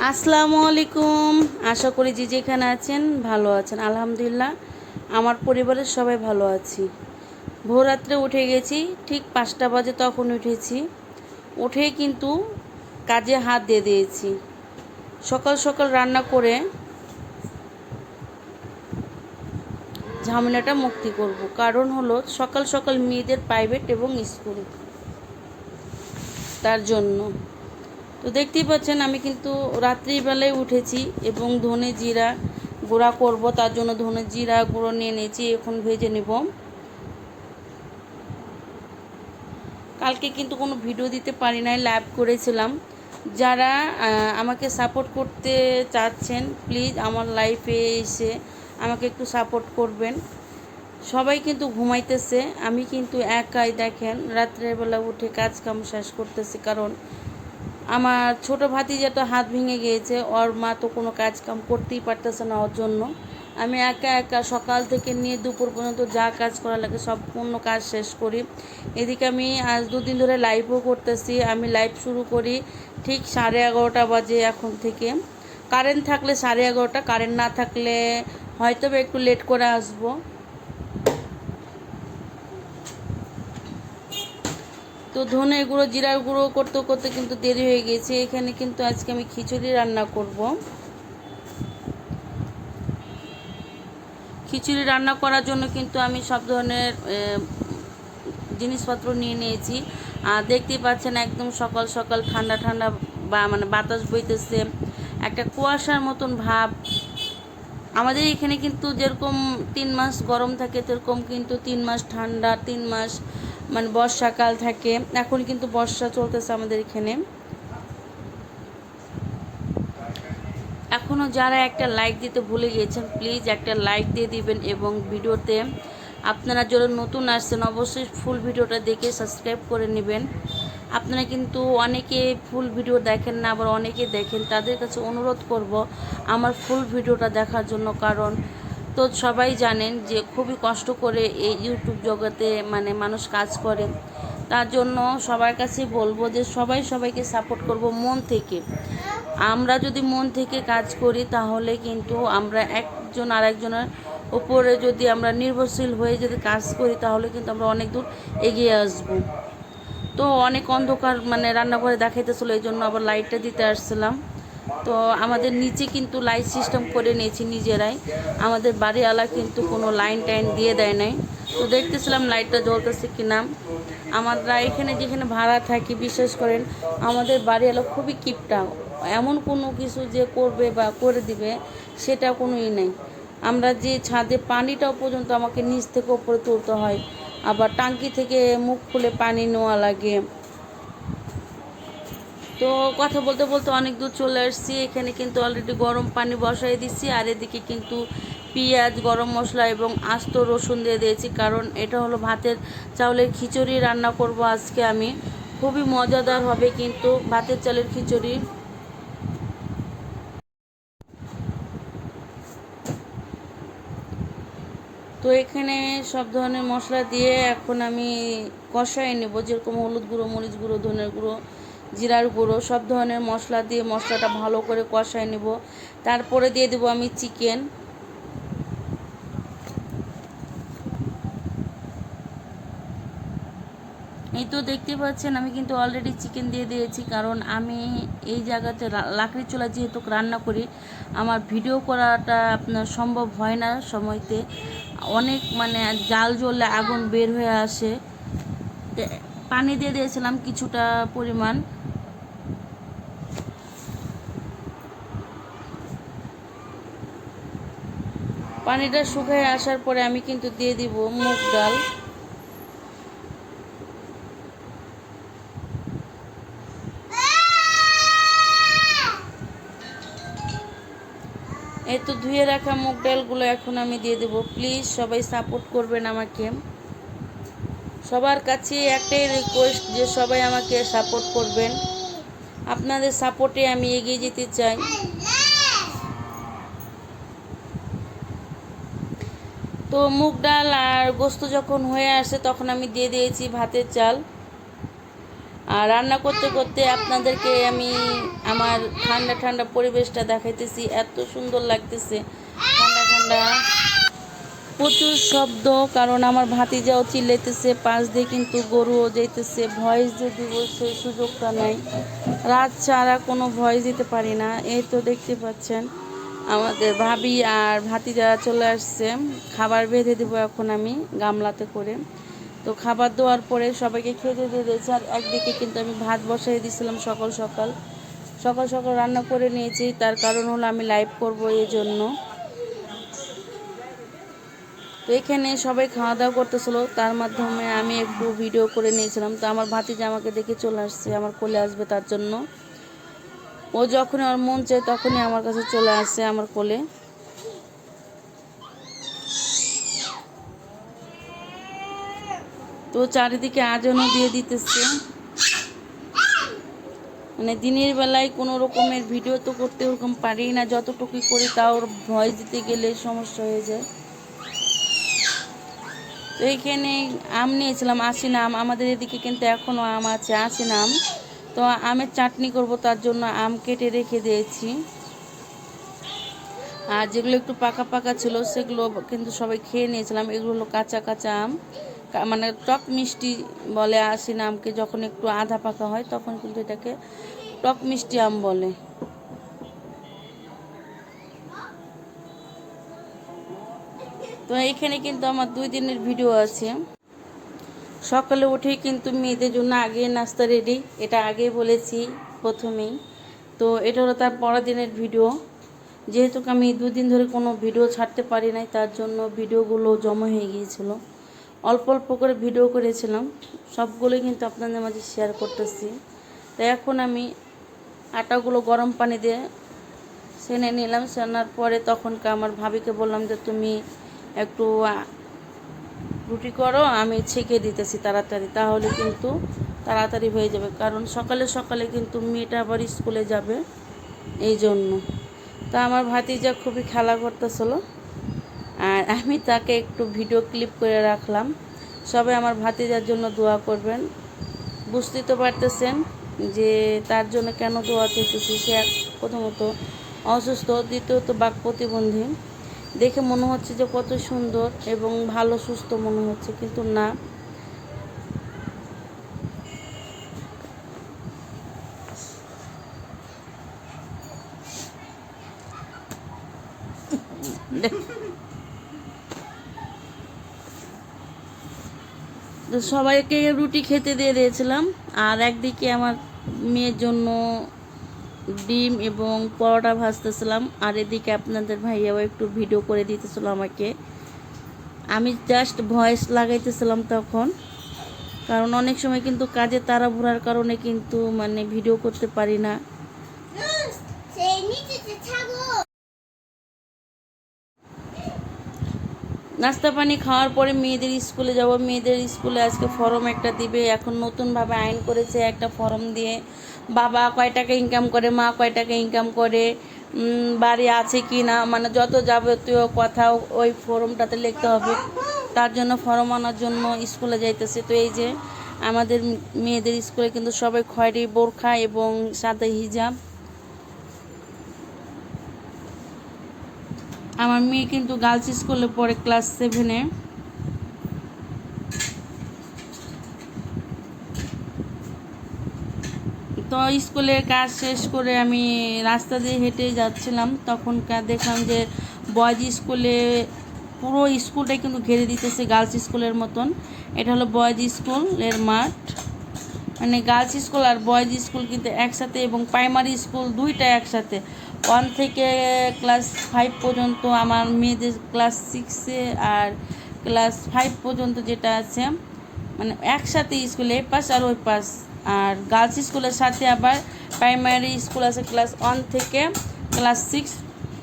আসসালামু আলাইকুম। আশা করি যে যেখানে আছেন ভালো আছেন। আলহামদুলিল্লাহ আমার পরিবারের সবাই ভালো আছি। ভোররাত্রে উঠে গেছি, ঠিক 5টা বাজে তখন উঠেছি। উঠেই কিন্তু কাজে হাত দিয়ে দিয়েছি। সকাল সকাল রান্না করে ঝামেলাটা মুক্তি করব। কারণ হলো সকাল সকাল মেয়েদের প্রাইভেট এবং স্কুল, তার জন্য। তো দেখতেই পাচ্ছেন আমি কিন্তু রাত্রিবেলায় উঠেছি এবং ধনে জিরা গুঁড়া করব, তার জন্য ধনে জিরা গুঁড়ো নিয়ে নিয়েছি, এখন ভেজে নেব। কালকে কিন্তু কোনো ভিডিও দিতে পারি নাই, লাইভ করেছিলাম। যারা আমাকে সাপোর্ট করতে চাচ্ছেন প্লিজ আমার লাইফে এসে আমাকে একটু সাপোর্ট করবেন। সবাই কিন্তু ঘুমাইতেছে, আমি কিন্তু একাই দেখেন রাত্রের বেলা উঠে কাজ কাম শেষ করতেছি। কারণ আমার ছোট ভাতিজাটা হাত ভেঙে গিয়েছে, ওর মা তো কোনো কাজ কাম করতেই পারতেছে না, ওর জন্য আমি একা একা সকাল থেকে নিয়ে দুপুর পর্যন্ত যা কাজ করা লাগে সম্পূর্ণ কাজ শেষ করি। এদিকে আমি আজ 2 দিন ধরে লাইভও করতেছি। আমি লাইভ শুরু করি ঠিক 11:30 বাজে এখন থেকে। কারেন্ট থাকলে 11:30, কারেন্ট না থাকলে হয়তো একটু লেট করে আসবো। তো ধনে গুঁড়ো জিরার গুঁড়ো করতে করতে কিন্তু দেরি হয়ে গেছে। এখানে কিন্তু আজকে আমি খিচুড়ি রান্না করব। খিচুড়ি রান্না করার জন্য কিন্তু আমি সব ধরনের জিনিসপত্র নিয়ে নিয়েছি। আর দেখতেই পাচ্ছেন একদম সকাল সকাল ঠান্ডা ঠান্ডা বাতাস বইতেছে, একটা কুয়াশার মতন ভাব। আমাদের এখানে কিন্তু যেরকম 3 মাস গরম থাকে, সেরকম কিন্তু 3 মাস ঠান্ডা, 3 মাস বর্ষাকাল থাকে। এখন কিন্তু বর্ষা চলতেছে আমাদের এখানে। এখনও যারা একটা লাইক দিতে ভুলে গিয়েছেন প্লিজ একটা লাইক দিয়ে দিবেন, এবং ভিডিওতে আপনারা যারা নতুন আসছেন অবশ্যই ফুল ভিডিওটা দেখে সাবস্ক্রাইব করে নেবেন। আপনারা কিন্তু অনেকে ফুল ভিডিও দেখেন না, আবার অনেকে দেখেন, তাদের কাছে অনুরোধ করব আমার ফুল ভিডিওটা দেখার জন্য। কারণ তো সবাই জানেন যে খুবই কষ্ট করে এই ইউটিউব জগতে মানুষ কাজ করে। তার জন্য সবার কাছে বলবো যে সবাই সবাইকে সাপোর্ট করব মন থেকে। আমরা যদি মন থেকে কাজ করি তাহলে কিন্তু আমরা একজন আরেকজনের উপরে যদি আমরা নির্ভরশীল হয়ে যদি কাজ করি তাহলে কিন্তু আমরা অনেক দূর এগিয়ে আসব। তো অনেক অন্ধকার রান্নাঘরে দেখাইতেছিল, এই জন্য আবার লাইটটা দিতে আসছিলাম। তো আমাদের নিচে কিন্তু লাইট সিস্টেম করে নিয়েছি নিজেরাই, আমাদের বাড়িওয়ালা কিন্তু কোনো লাইন টাইন দিয়ে দেয় নাই। তো দেখতেছিলাম লাইটটা জ্বলতেছে কিনা। আমরা এখানে যেখানে ভাড়া থাকি বিশ্বাস করেন আমাদের বাড়িওয়ালা খুবই কিপটা, এমন কোনো কিছু যে করবে বা করে দিবে সেটা কোনোই নেই। আমরা যে ছাদে পানিটাও পর্যন্ত আমাকে নিচ থেকে উপরে তুলতে হয়, আবার টাঙ্কি থেকে মুখ খুলে পানি নেওয়া লাগে। তো কথা বলতে বলতে অনেক দূর চলে আসছি। এখানে কিন্তু অলরেডি গরম পানি বসাই দিচ্ছি, আর এদিকে কিন্তু পেঁয়াজ, গরম মশলা এবং আস্ত রসুন দিয়ে দিয়েছি। কারণ এটা হলো ভাতের চাউলের খিচুড়ি রান্না করব আজকে আমি। খুবই মজাদার হবে কিন্তু ভাতের চালের খিচুড়ি। তো এখানে সব ধরনের মশলা দিয়ে এখন আমি কষাই নেব, যেরকম হলুদ গুঁড়ো, মরিচ গুঁড়ো, ধনের গুঁড়ো, জিরার গুঁড়ো, সব ধরনের মশলা দিয়ে মশলাটা ভালো করে কষাই নেব। তারপরে দিয়ে দেবো আমি চিকেন। এই তো দেখতে পাচ্ছেন আমি কিন্তু অলরেডি চিকেন দিয়ে দিয়েছি। কারণ আমি এই জায়গাতে লাকড়ির চুলা যেহেতু রান্না করি, আমার ভিডিও করাটা আপনার সম্ভব হয় না সময়তে। অনেক জাল জ্বললে আগুন বের হয়ে আসে। পানি দিয়ে দিয়েছিলাম কিছুটা পরিমাণ। পানিটা শুকিয়ে আসার পরে আমি কিন্তু দিয়ে দিব মুগ ডাল। এই তো ধুয়ে রাখা মুগ ডালগুলো এখন আমি দিয়ে দেবো। প্লিজ সবাই সাপোর্ট করবেন আমাকে। সবার কাছে একটাই রিকোয়েস্ট যে সবাই আমাকে সাপোর্ট করবেন। আপনাদের সাপোর্টে আমি এগিয়ে যেতে চাই। তো মুগ ডাল আর গোস্ত যখন হয়ে আসে তখন আমি দিয়ে দিয়েছি ভাতের চাল। আর রান্না করতে করতে আপনাদেরকে আমি আমার ঠান্ডা ঠান্ডা পরিবেশটা দেখাইতেছি। এত সুন্দর লাগতেছে, ঠান্ডা ঠান্ডা, প্রচুর শব্দ, কারণ আমার ভাতিজাও চিল্লাইতেছে, পাশ দিয়ে কিন্তু গরুও যাইতেছে। ভয়েস দিয়ে দিব সেই সুযোগটা নাই, রাত ছাড়া কোনো ভয়েস দিতে পারি না। এই তো দেখতে পাচ্ছেন আমাদের ভাবি আর ভাতিজা চলে আসছে, খাবার বেঁধে দেবো এখন আমি গামলাতে করে। তো খাবার দেওয়ার পরে সবাইকে খেতে দিয়ে দিয়েছি। আর একদিকে কিন্তু আমি ভাত বসাই দিয়েছিলাম সকাল সকাল সকাল সকাল রান্না করে নিয়েছি, তার কারণ হলো আমি লাইভ করব এই জন্য। তো এখানে সবাই খাওয়া দাওয়া করতেছিল, তার মাধ্যমে আমি একটু ভিডিও করে নিয়েছিলাম। তো আমার ভাতিজা আমাকে দেখে চলে আসছে, আমার কোলে আসবে তার জন্য। ও যখনই আমার মন চায় তখনই আমার কাছে চলে আসে আমার কোলে। তো চারিদিকে আজানও দিয়ে দিতেছে, মানে দিনের বেলায় কোনো রকমের ভিডিও তো করতে ওরকম পারি না, যতটুকুই করি তাও ভয়েস দিতে গেলে সমস্যা হয়ে যায়। তো এইখানে আম নিয়েছিলাম আশিনা আম, আমাদের এদিকে কিন্তু এখনও আম আছে আশিনা আম। তো আমের চাটনি করব, তার জন্য আম কেটে রেখে দিয়েছি। আর যেগুলো একটু পাকা পাকা ছিল সেগুলো কিন্তু সবাই খেয়ে নিয়েছিলাম। এগুলো হলো কাঁচা কাঁচা আম, মানে টক মিষ্টি বলে আশিনা আমকে, যখন একটু আধা পাকা হয় তখন কিন্তু এটাকে টক মিষ্টি আম বলে। তো এখানে কিন্তু আমার 2 দিনের ভিডিও আছে। সকালে উঠেই কিন্তু মেয়েদের জন্য আগে নাস্তা রেডি, এটা আগেই বলেছি প্রথমেই। তো এটা হলো তার পরের দিনের ভিডিও। যেহেতু আমি 2 দিন ধরে কোনো ভিডিও ছাড়তে পারি নাই, তার জন্য ভিডিওগুলো জমা হয়ে গিয়েছিল। অল্প অল্প করে ভিডিও করেছিলাম, সবগুলোই কিন্তু আপনাদের মাঝে শেয়ার করতেছি। তো এখন আমি আটাগুলো গরম পানি দিয়ে সেনে নিলাম। সেনার পরে তখনকার আমার ভাবিকে বললাম যে তুমি একটু রুটি করো, আমি ছেঁকে দিতেছি তাড়াতাড়ি, তাহলে কিন্তু তাড়াতাড়ি হয়ে যাবে, কারণ সকালে সকালে কিন্তু মেয়েটা আবার স্কুলে যাবে এই জন্য। তা আমার ভাতিজা খুবই খেলা করতেছিল, আর আমি তাকে একটু ভিডিও ক্লিপ করে রাখলাম। সবাই আমার ভাতিজার জন্য দোয়া করবেন। বুঝতেই তো পারতেছেন যে তার জন্য কেন দোয়া করতেছি। সে প্রথমত অসুস্থ, দ্বিতীয়ত বাক প্রতিবন্ধী। দেখে মনে হচ্ছে যে কত সুন্দর এবং ভালো সুস্থ মনে হচ্ছে, কিন্তু না। তো সবাইকে রুটি খেতে দিয়ে দিয়েছিলাম, আর একদিকে আমার মেয়ের জন্য ডিম এবং পরোটা ভাজতেছিলাম, আর এদিকে আপনাদের ভাইয়াও একটু ভিডিও করে দিতেছিল আমাকে। আমি জাস্ট ভয়েস লাগাইতেছিলাম তখন, কারণ অনেক সময় কিন্তু কাজে তাড়াহুড়ার কারণে কিন্তু মানে ভিডিও করতে পারি না। নাস্তা পানি খাওয়ার পরে মেয়েদের স্কুলে যাব। মেয়েদের স্কুলে আজকে ফর্ম একটা দিবে, এখন নতুনভাবে আইন করেছে, একটা ফর্ম দিয়ে বাবা কয় টাকা ইনকাম করে, মা কয় টাকা ইনকাম করে, বাড়ি আছে কি না, মানে যত যাবতীয় কথা ওই ফর্মটাতে লিখতে হবে। তার জন্য ফর্ম আনার জন্য স্কুলে যাইতেছে। তো এই যে আমাদের মেয়েদের স্কুলে কিন্তু সবাই খয়েরি বোরখা এবং সাদা হিজাব। আমার মেয়ে কিন্তু গার্লস স্কুলে পড়ে, ক্লাস 7-এ। তো স্কুলের কাজ শেষ করে আমি রাস্তা দিয়ে হেঁটে যাচ্ছিলাম, তখনকার দেখলাম যে বয়েজ স্কুলে পুরো স্কুলটাই কিন্তু ঘিরে দিতেছে গার্লস স্কুলের মতন। এটা হলো বয়েজ স্কুলের মাঠ, মানে গার্লস স্কুল আর বয়েজ স্কুল কিন্তু একসাথে, এবং প্রাইমারি স্কুল দুইটা একসাথে। 1 থেকে ক্লাস 5 পর্যন্ত, আমার মেয়েদের ক্লাস 6-এ আর ক্লাস 5 পর্যন্ত যেটা আছে, মানে একসাথে স্কুল এই পাশ আর ওই পাশ। আর গার্লস স্কুলের সাথে আবার প্রাইমারি স্কুল আছে ক্লাস 1 থেকে ক্লাস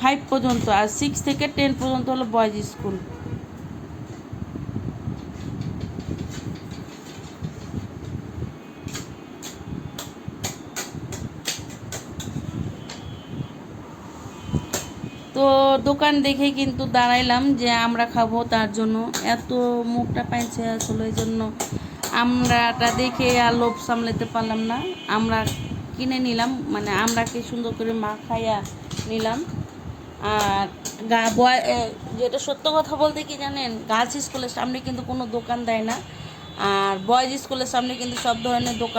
5 পর্যন্ত, আর 6 থেকে 10 পর্যন্ত হলো বয়েজ স্কুল। তো দোকান দেখে কিন্তু দাঁড়াইলাম যে আমরা খাবো, তার জন্য এত মুখটা পাইছে আসলে, এই জন্য আমরাটা দেখে আর লোভ সামলাতে পারলাম না, আমরা কিনে নিলাম, মানে আমরাকে সুন্দর করে মাখাইয়া নিলাম। আর যেটা সত্য কথা বলতে কি জানেন, গার্লস স্কুলের সামনে কিন্তু কোনো দোকান দেয় না, আর বয়েজ স্কুলের সামনে কিন্তু সব ধরনের দোকান।